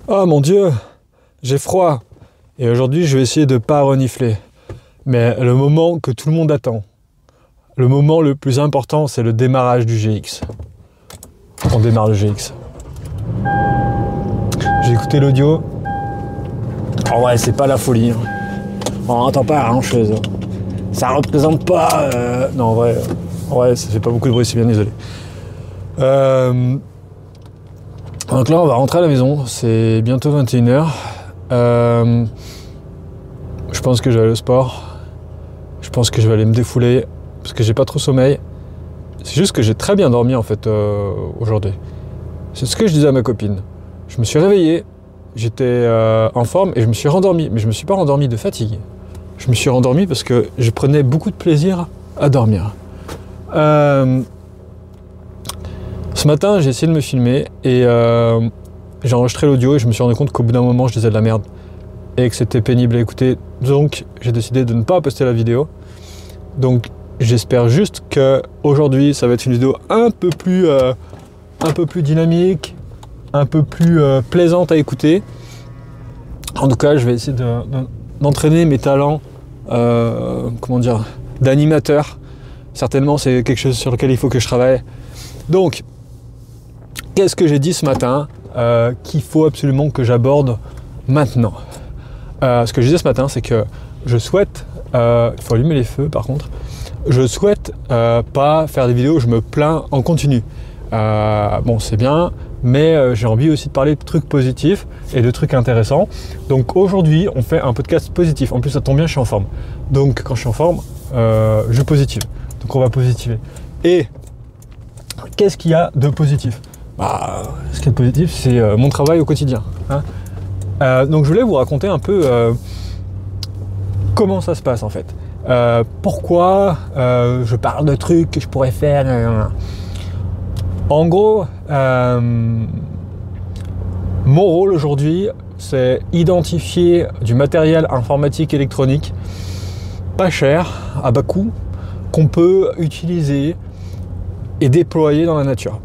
Oh mon Dieu, j'ai froid. Et aujourd'hui, je vais essayer de ne pas renifler. Mais le moment que tout le monde attend, le moment le plus important, c'est le démarrage du GX. On démarre le GX. J'ai écouté l'audio. Oh ouais, c'est pas la folie. On n'entend pas grand-chose. Ça représente pas... Non, en vrai, ça fait pas beaucoup de bruit, c'est bien, désolé. Donc là, on va rentrer à la maison. C'est bientôt 21h. Je pense que je vais aller au sport. Je pense que je vais aller me défouler parce que j'ai pas trop sommeil. C'est juste que j'ai très bien dormi en fait aujourd'hui. C'est ce que je disais à ma copine. Je me suis réveillé, j'étais en forme et je me suis rendormi. Mais je me suis pas rendormi de fatigue. Je me suis rendormi parce que je prenais beaucoup de plaisir à dormir. Ce matin, j'ai essayé de me filmer et j'ai enregistré l'audio et je me suis rendu compte qu'au bout d'un moment, je disais de la merde et que c'était pénible à écouter. Donc, j'ai décidé de ne pas poster la vidéo. Donc, j'espère juste que aujourd'hui, ça va être une vidéo un peu plus dynamique, un peu plus plaisante à écouter. En tout cas, je vais essayer d'entraîner mes talents, d'animateur. Certainement, c'est quelque chose sur lequel il faut que je travaille. Donc, qu'est-ce que j'ai dit ce matin qu'il faut absolument que j'aborde maintenant? Ce que je disais ce matin, c'est que je souhaite, il faut allumer les feux par contre, je souhaite pas faire des vidéos où je me plains en continu. Bon, c'est bien, mais j'ai envie aussi de parler de trucs positifs et de trucs intéressants. Donc aujourd'hui, on fait un podcast positif. En plus, ça tombe bien, je suis en forme. Donc quand je suis en forme, je positive. Donc on va positiver. Et qu'est-ce qu'il y a de positif? Ce qui est positif, c'est mon travail au quotidien. Hein. Donc je voulais vous raconter un peu comment ça se passe en fait. Pourquoi je parle de trucs que je pourrais faire. En gros, mon rôle aujourd'hui, c'est identifier du matériel informatique électronique pas cher, à bas coût, qu'on peut utiliser et déployer dans la nature.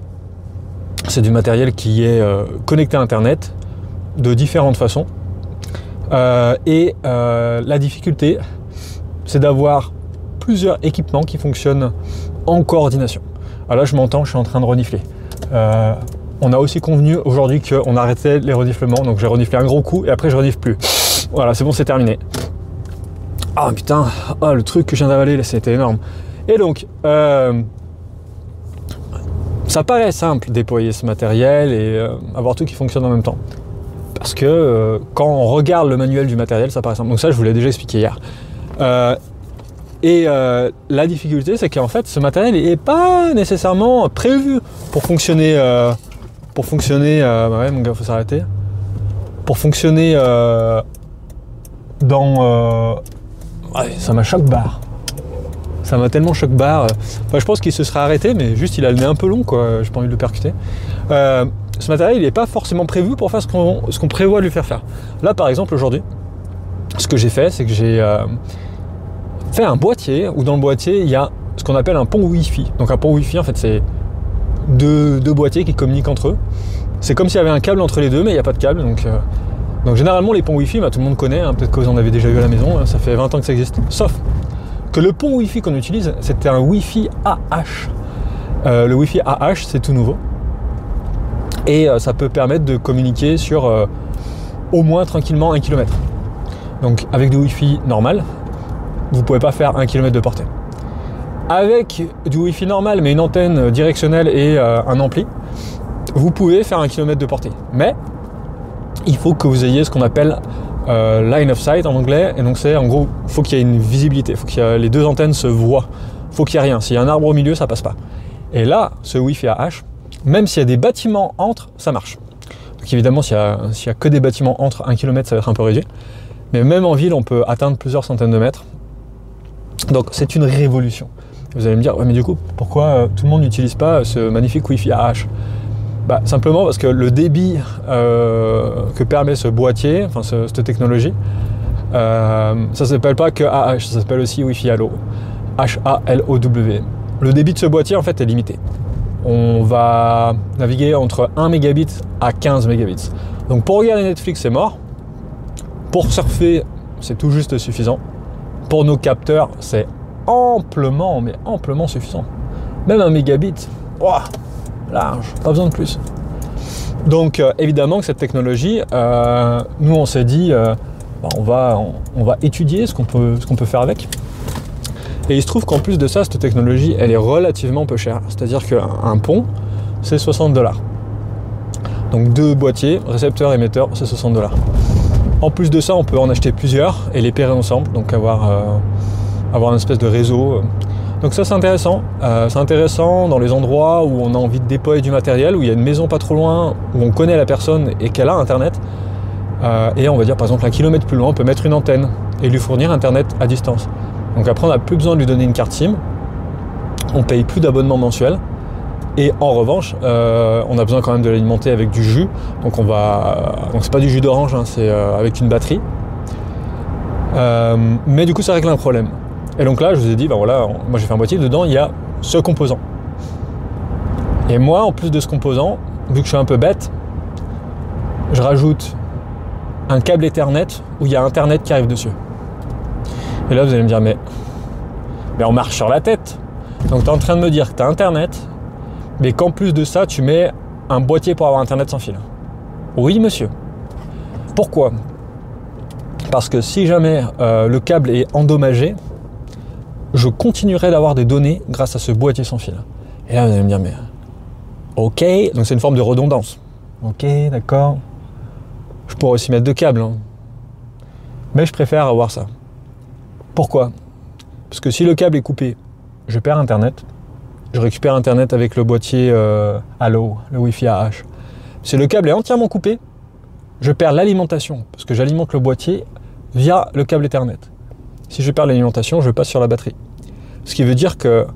C'est du matériel qui est connecté à Internet de différentes façons. La difficulté, c'est d'avoir plusieurs équipements qui fonctionnent en coordination. Alors là, je m'entends, je suis en train de renifler. On a aussi convenu aujourd'hui qu'on arrêtait les reniflements, donc j'ai reniflé un gros coup et après je renifle plus. Voilà, c'est bon, c'est terminé. Ah putain, le truc que je viens d'avaler, c'était énorme. Et donc, ça paraît simple déployer ce matériel et avoir tout qui fonctionne en même temps. Parce que quand on regarde le manuel du matériel, ça paraît simple. Donc ça, je vous l'ai déjà expliqué hier. La difficulté, c'est qu'en fait, ce matériel n'est pas nécessairement prévu pour fonctionner. Ouais, mon gars, faut s'arrêter. Pour fonctionner ouais, ça m'a choc-barre. Ça m'a tellement choc-barre. Enfin, je pense qu'il se serait arrêté, mais juste il a le nez un peu long, quoi. J'ai pas envie de le percuter. Ce matériel, il n'est pas forcément prévu pour faire ce qu'on prévoit de lui faire faire. Là, par exemple, aujourd'hui, ce que j'ai fait, c'est que j'ai fait un boîtier où dans le boîtier, il y a ce qu'on appelle un pont Wi-Fi. Donc un pont Wi-Fi, en fait, c'est deux boîtiers qui communiquent entre eux. C'est comme s'il y avait un câble entre les deux, mais il n'y a pas de câble. Donc généralement, les ponts Wi-Fi, tout le monde connaît. Hein, peut-être que vous en avez déjà eu à la maison. Hein, ça fait 20 ans que ça existe. Sauf que le pont Wi-Fi qu'on utilise, c'était un Wi-Fi AH. Le Wi-Fi AH, c'est tout nouveau. Et ça peut permettre de communiquer sur au moins tranquillement 1 km. Donc avec du Wi-Fi normal, vous ne pouvez pas faire 1 km de portée. Avec du Wi-Fi normal, mais une antenne directionnelle et un ampli, vous pouvez faire 1 km de portée. Mais il faut que vous ayez ce qu'on appelle line of sight en anglais. Et donc c'est en gros, il faut qu'il y ait une visibilité, il faut que les deux antennes se voient. Il faut qu'il n'y ait rien. S'il y a un arbre au milieu, ça passe pas. Et là, ce Wi-Fi AH, même s'il y a des bâtiments entre, ça marche. Donc évidemment, s'il y a que des bâtiments entre 1 km, ça va être un peu réduit. Mais même en ville, on peut atteindre plusieurs centaines de mètres. Donc c'est une révolution. Vous allez me dire, ouais, mais du coup, pourquoi tout le monde n'utilise pas ce magnifique Wi-Fi AH? Simplement parce que le débit que permet ce boîtier, enfin cette technologie, ça ne s'appelle pas que AH, ça s'appelle aussi Wi-Fi Halo, H-A-L-O-W. Le débit de ce boîtier en fait est limité. On va naviguer entre 1 mégabit à 15 mégabits. Donc pour regarder Netflix, c'est mort. Pour surfer, c'est tout juste suffisant. Pour nos capteurs, c'est amplement, mais amplement suffisant. Même 1 mégabit, ouah, large, pas besoin de plus. Donc évidemment que cette technologie, nous on s'est dit, on va étudier ce qu'on peut faire avec. Et il se trouve qu'en plus de ça, cette technologie, elle est relativement peu chère. C'est-à-dire qu'un pont, c'est 60 $. Donc 2 boîtiers, récepteur, émetteur, c'est 60 $. En plus de ça, on peut en acheter plusieurs et les pairer ensemble, donc avoir une espèce de réseau. Donc ça, c'est intéressant. C'est intéressant dans les endroits où on a envie de déployer du matériel, où il y a une maison pas trop loin, où on connaît la personne et qu'elle a Internet. Et on va dire, par exemple, 1 kilomètre plus loin, on peut mettre une antenne et lui fournir Internet à distance. Donc après, on n'a plus besoin de lui donner une carte SIM. On paye plus d'abonnement mensuel. Et en revanche, on a besoin quand même de l'alimenter avec du jus. Donc c'est pas du jus d'orange, hein, c'est avec une batterie. Mais du coup, ça règle un problème. Et donc là, je vous ai dit, ben voilà, moi j'ai fait un boîtier, dedans il y a ce composant. Et moi, en plus de ce composant, vu que je suis un peu bête, je rajoute un câble Ethernet où il y a Internet qui arrive dessus. Et là, vous allez me dire, mais on marche sur la tête. Donc tu es en train de me dire que tu as Internet, mais qu'en plus de ça, tu mets un boîtier pour avoir Internet sans fil. Oui, monsieur. Pourquoi ? Parce que si jamais le câble est endommagé, je continuerai d'avoir des données grâce à ce boîtier sans fil. Et là, vous allez me dire, mais ok, donc c'est une forme de redondance. Ok, d'accord. Je pourrais aussi mettre 2 câbles, hein. Mais je préfère avoir ça. Pourquoi ? Parce que si le câble est coupé, je perds Internet. Je récupère Internet avec le boîtier Allo, le Wi-Fi AH. Si le câble est entièrement coupé, je perds l'alimentation, parce que j'alimente le boîtier via le câble Ethernet. Si je perds l'alimentation, je passe sur la batterie. Ce qui veut dire que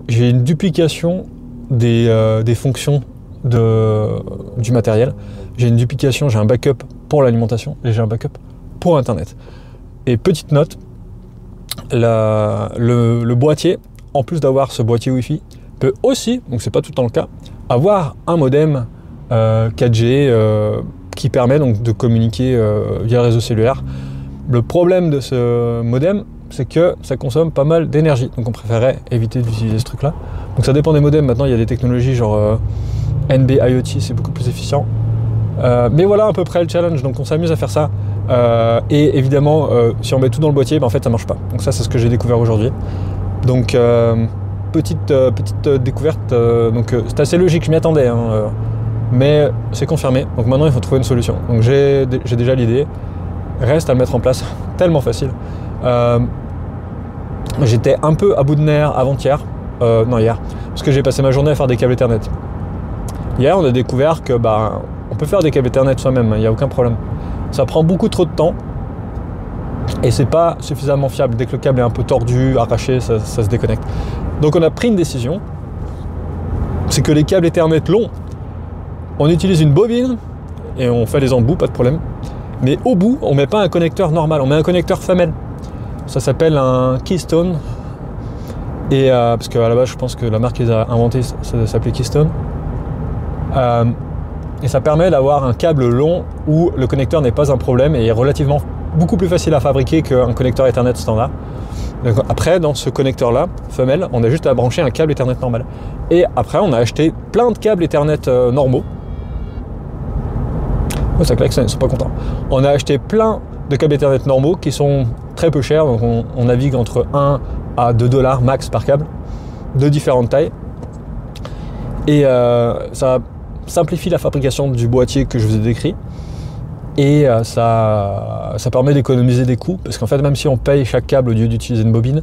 j'ai une duplication des fonctions du matériel. J'ai une duplication, j'ai un backup pour l'alimentation et j'ai un backup pour Internet. Et petite note, le boîtier, en plus d'avoir ce boîtier Wi-Fi, peut aussi, donc c'est pas tout le temps le cas, avoir un modem 4G qui permet donc de communiquer via le réseau cellulaire. Le problème de ce modem, c'est que ça consomme pas mal d'énergie, donc on préférait éviter d'utiliser ce truc-là. Donc ça dépend des modems. Maintenant, il y a des technologies genre NB IoT, c'est beaucoup plus efficient. Mais voilà à peu près le challenge, donc on s'amuse à faire ça. Et évidemment, si on met tout dans le boîtier, en fait ça marche pas. Donc ça, c'est ce que j'ai découvert aujourd'hui. Donc petite découverte, donc c'est assez logique, je m'y attendais, hein, mais c'est confirmé. Donc maintenant, il faut trouver une solution. Donc j'ai déjà l'idée. Reste à le mettre en place, tellement facile. J'étais un peu à bout de nerfs avant-hier, hier, parce que j'ai passé ma journée à faire des câbles Ethernet. Hier, on a découvert que on peut faire des câbles Ethernet soi-même, il n'y a aucun problème. Ça prend beaucoup trop de temps et c'est pas suffisamment fiable. Dès que le câble est un peu tordu, arraché, ça se déconnecte. Donc on a pris une décision, c'est que les câbles Ethernet longs, on utilise une bobine et on fait les embouts, pas de problème. Mais au bout, on ne met pas un connecteur normal, on met un connecteur femelle. Ça s'appelle un Keystone. Et parce qu'à la base, je pense que la marque qui les a inventés, ça s'appelait Keystone. Et ça permet d'avoir un câble long où le connecteur n'est pas un problème et est relativement beaucoup plus facile à fabriquer qu'un connecteur Ethernet standard. Donc après, dans ce connecteur-là, femelle, on a juste à brancher un câble Ethernet normal. Et après, on a acheté plein de câbles Ethernet normaux. Oh, ça klaxonne, ils sont pas contents. On a acheté plein de câbles Ethernet normaux qui sont très peu chers, donc on navigue entre 1 à 2 $ max par câble, de différentes tailles. Et ça simplifie la fabrication du boîtier que je vous ai décrit. Et ça permet d'économiser des coûts, parce qu'en fait, même si on paye chaque câble au lieu d'utiliser une bobine,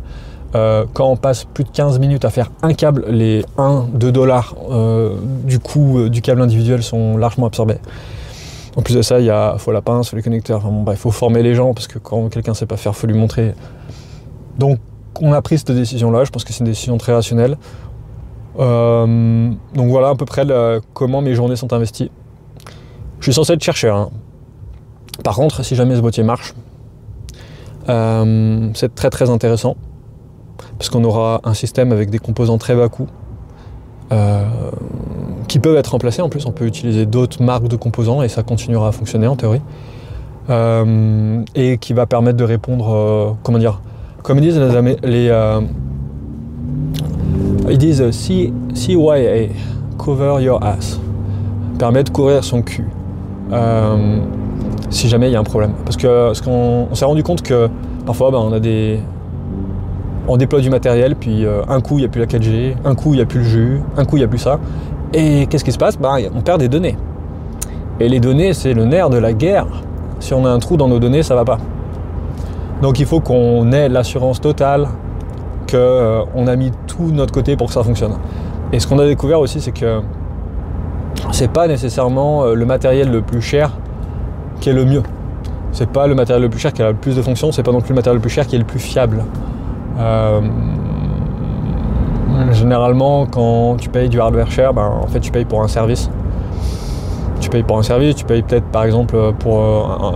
quand on passe plus de 15 minutes à faire un câble, les 1-2 $ du coût du câble individuel sont largement absorbés. En plus de ça, il faut la pince, les connecteurs, enfin, il faut former les gens, parce que quand quelqu'un ne sait pas faire, il faut lui montrer. Donc on a pris cette décision-là, je pense que c'est une décision très rationnelle. Donc voilà à peu près comment mes journées sont investies. Je suis censé être chercheur, hein. Par contre, si jamais ce boîtier marche, c'est très très intéressant, parce qu'on aura un système avec des composants très bas coût, qui peuvent être remplacés. En plus, on peut utiliser d'autres marques de composants et ça continuera à fonctionner en théorie. Et qui va permettre de répondre, comment dire, comme ils disent ils disent CYA, cover your ass, permet de couvrir son cul si jamais il y a un problème. Parce qu'on s'est rendu compte que parfois on déploie du matériel, puis un coup il n'y a plus la 4G, un coup il n'y a plus le jus, un coup il n'y a plus ça. Et qu'est-ce qui se passe? On perd des données. Et les données, c'est le nerf de la guerre. Si on a un trou dans nos données, ça va pas. Donc il faut qu'on ait l'assurance totale qu'on a mis tout de notre côté pour que ça fonctionne. Et ce qu'on a découvert aussi, c'est que c'est pas nécessairement le matériel le plus cher qui est le mieux. C'est pas le matériel le plus cher qui a le plus de fonctions, c'est pas non plus le matériel le plus cher qui est le plus fiable. Généralement, quand tu payes du hardware cher, en fait tu payes pour un service. Tu payes pour un service, tu payes peut-être par exemple pour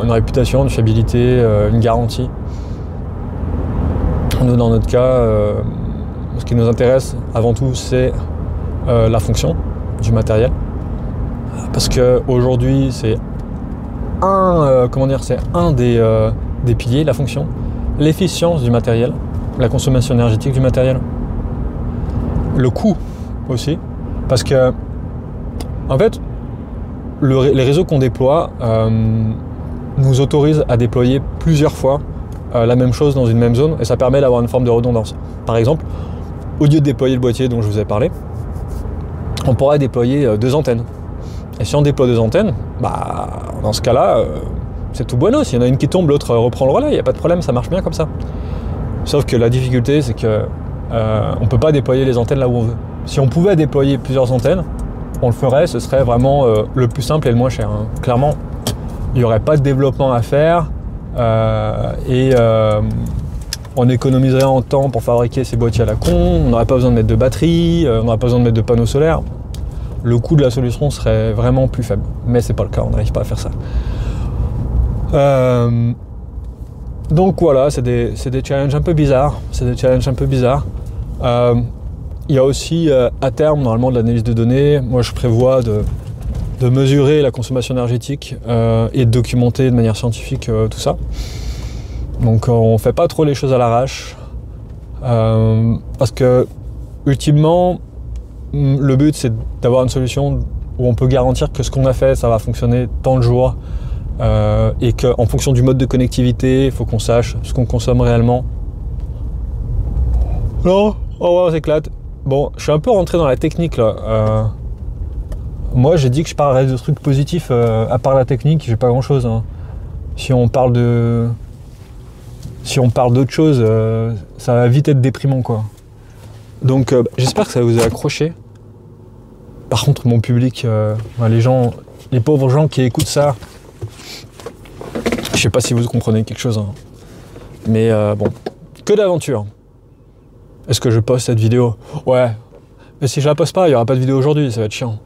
une réputation, une fiabilité, une garantie. Nous, dans notre cas, ce qui nous intéresse avant tout, c'est la fonction du matériel. Parce qu'aujourd'hui, c'est un des piliers, la fonction, l'efficience du matériel, la consommation énergétique du matériel, le coût aussi. Parce que, en fait, les réseaux qu'on déploie nous autorisent à déployer plusieurs fois la même chose dans une même zone et ça permet d'avoir une forme de redondance. Par exemple, au lieu de déployer le boîtier dont je vous ai parlé, on pourrait déployer 2 antennes. Et si on déploie 2 antennes, dans ce cas-là, c'est tout bueno. S'il y en a une qui tombe, l'autre reprend le relais, il n'y a pas de problème, ça marche bien comme ça. Sauf que la difficulté, c'est que on ne peut pas déployer les antennes là où on veut. Si on pouvait déployer plusieurs antennes, on le ferait, ce serait vraiment le plus simple et le moins cher. Clairement, il n'y aurait pas de développement à faire on économiserait en temps pour fabriquer ces boîtiers à la con, on n'aurait pas besoin de mettre de batterie, on n'aurait pas besoin de mettre de panneaux solaires. Le coût de la solution serait vraiment plus faible, mais c'est pas le cas, on n'arrive pas à faire ça. Donc voilà, c'est des challenges un peu bizarres. Il y a aussi à terme normalement de l'analyse de données. Moi je prévois de mesurer la consommation énergétique et de documenter de manière scientifique tout ça. Donc on ne fait pas trop les choses à l'arrache parce que ultimement le but c'est d'avoir une solution où on peut garantir que ce qu'on a fait ça va fonctionner tant de jours et qu'en fonction du mode de connectivité il faut qu'on sache ce qu'on consomme réellement. Non, on s'éclate. Bon, je suis un peu rentré dans la technique là. Moi j'ai dit que je parlerais de trucs positifs à part la technique, j'ai pas grand chose. Si on parle d'autre chose, ça va vite être déprimant quoi. Donc j'espère que ça vous a accroché. Par contre mon public, les pauvres gens qui écoutent ça, je sais pas si vous comprenez quelque chose. Mais bon, que d'aventure. Est-ce que je poste cette vidéo? Ouais. Mais si je la poste pas, il n'y aura pas de vidéo aujourd'hui, ça va être chiant.